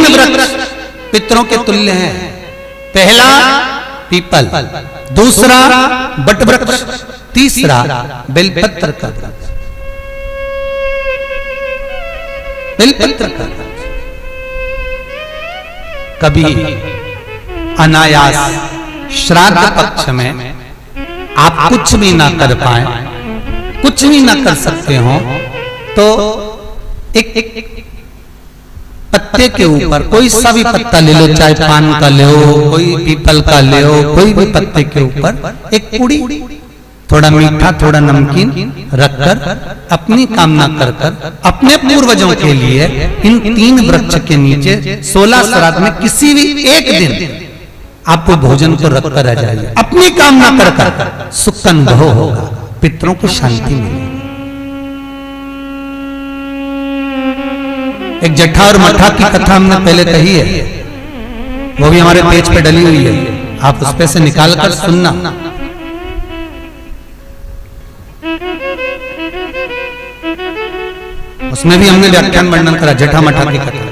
तीन वृक्ष पितरों के तुल्य हैं। पहला पीपल, दूसरा बट वृक्ष, तीसरा बेलपत्र का वृक्ष। बेलपत्र का वृक्ष कभी अनायास श्राद्ध पक्ष में आप कुछ भी ना कर पाए, कुछ भी ना कर सकते हो, तो एक पत्ते के ऊपर कोई सा भी पत्ता ले लो, चाहे पान का ले हो, कोई पीपल का ले हो, कोई भी पत्ते के ऊपर एक पूड़ी, थोड़ा मीठा थोड़ा नमकीन रखकर अपनी कामना कर कर अपने पूर्वजों के लिए इन तीन वृक्ष के नीचे 16 श्राद्ध में किसी भी एक दिन आपको भोजन को रखकर आ जाइए, अपनी कामना कर कर सुख का अनुभव होगा, पितरों को शांति मिलेगी। एक जट्ठा और मट्ठा की कथा हमने पहले कही है, वो भी हमारे पेज पे डली हुई है, आप उस पे से निकाल कर सुनना। उसमें भी हमने व्याख्यान वर्णन करा जट्ठा मट्ठा की कथा।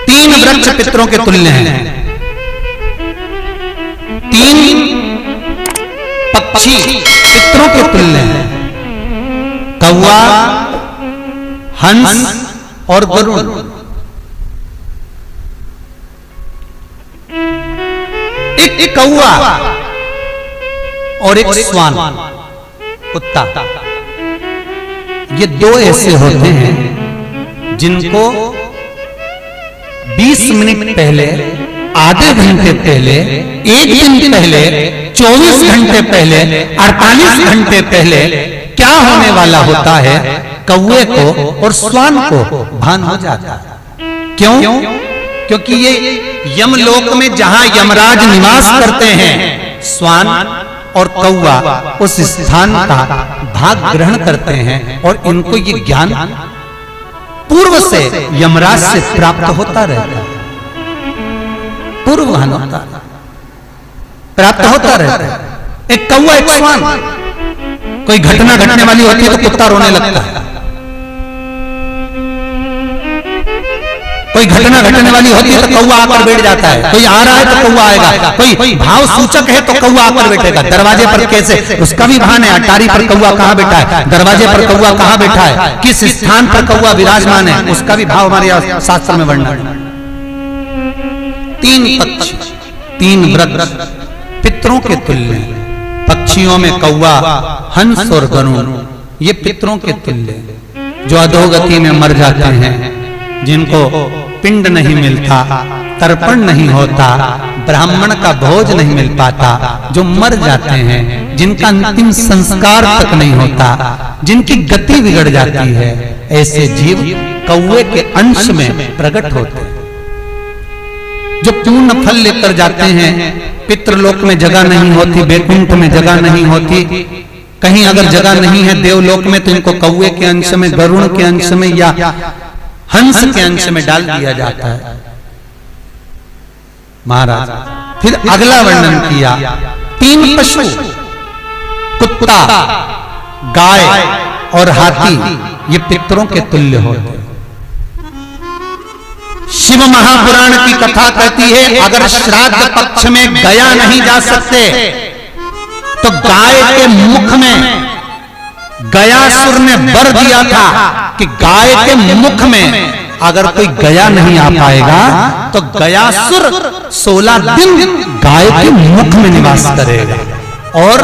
तीन वृक्ष पितरों के तुल्य हैं, तीन पक्षी पितरों के तुल्य हैं, कौवा, हंस और गरुड़। एक कौवा और एक श्वान कुत्ता, ये दो ऐसे होते हैं जिनको 20 मिनट पहले, आधे घंटे पहले, एक दिन पहले, 24 घंटे पहले, 48 घंटे पहले क्या होने वाला होता है, कौवे को और श्वान को भान हो जाता है। क्यों? क्योंकि ये यमलोक में जहां यमराज निवास करते हैं, श्वान और कौवा उस स्थान का भाग ग्रहण करते हैं और इनको ये ज्ञान पूर्व से यमराज से प्राप्त होता रहता है, पूर्वभान होता प्राप्त होता रहता है। एक कौवा एक श्वान, कोई घटना घटने वाली होती है तो कुत्ता रोने लगता है, कोई घटना घटने वाली होती है तो कौवा आकर बैठ जाता है, कोई आ रहा है तो कौवा आएगा, कोई भाव सूचक है तो कौवा आकर बैठेगा। दरवाजे पर कैसे, उसका भी भान है, अटारी पर कौवा कहां बैठा है, दरवाजे पर कौवा कहां बैठा है, किस स्थान पर कौवा विराजमान है, उसका भी भाव हमारे शास्त्र में वर्णन। तीन पक्षी, तीन वृक्ष पितरों के तुल्य, पक्षियों में कौवा, हंस और गरुड़, ये पितरों के तुल्य, जो अधोगति में मर जाते हैं, जिनको पिंड नहीं मिलता, तर्पण नहीं होता, ब्राह्मण का भोज नहीं मिल पाता, जो मर जाते हैं, जिनका अंतिम संस्कार तक नहीं होता, जिनकी गति बिगड़ जाती है, ऐसे जीव कौवे के अंश में प्रकट होते हैं, जो पूर्ण फल लेकर जाते हैं। पितृलोक में जगह नहीं होती, बैकुंठ में जगह नहीं होती, कहीं अगर जगह नहीं है देवलोक में तो इनको कौवे के अंश में, गरुड़ के अंश में या हंस के अंश में डाल दिया जाता है। महाराज फिर अगला वर्णन किया, तीन पशु, कुत्ता, गाय और हाथी, ये पितरों के तुल्य होते हैं। शिव महापुराण की कथा कहती है, अगर श्राद्ध पक्ष में गया नहीं जा सकते तो गाय के मुख में गयासुर ने वर दिया था कि गाय के मुख में अगर कोई गया नहीं आ पाएगा तो गयासुर 16 दिन गाय के मुख में निवास करेगा, और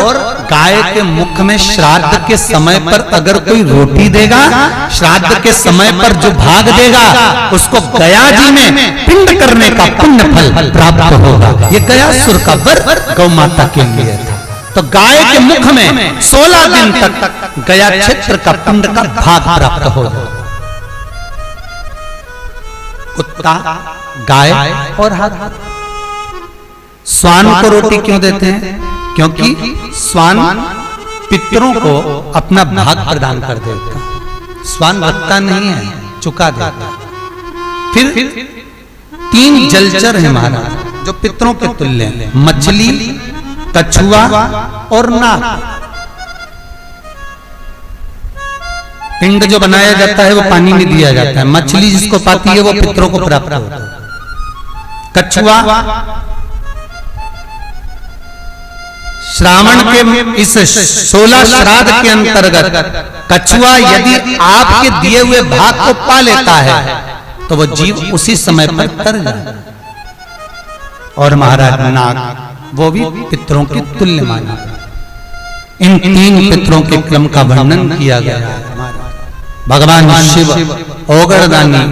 गाय के मुख में श्राद्ध के समय पर अगर कोई रोटी देगा, श्राद्ध के समय पर जो भाग देगा, उसको गया जी में पिंड करने का पुण्य फल प्राप्त होगा। ये गयासुर का वर गौ माता के लिए था। तो गाय के मुख में 16 दिन तक गया क्षेत्र का पिंड का भाग प्राप्त होगा। कुत्ता, गाय और हाथी। श्वान को रोटी क्यों देते हैं? क्योंकि श्वान पितरों को अपना भाग प्रदान कर देता है, श्वान रखता नहीं है, चुका देता है। फिर तीन जलचर है महाराज जो पितरों के तुल्य हैं, मछली, कछुआ और नाग। पिंड जो बनाया जाता है वो पानी में दिया जाता है, मछली जिसको पाती है वो पितरों को प्राप्त होता है। कछुआ श्रावण के इस 16 श्राद्ध के अंतर्गत कछुआ यदि आपके दिए हुए भाग को पा लेता है तो वो जीव उसी समय पर तर जाए। और महाराज नाग वो भी पितरों के तुल्य माना। इन 3 पितरों के क्रम का वर्णन किया गया है। भगवान शिव ओगरदानी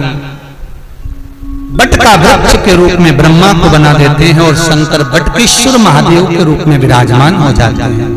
बट का वृक्ष के रूप में ब्रह्मा को बना देते हैं और शंकर बटकेश्वर महादेव के रूप में विराजमान हो जाते हैं।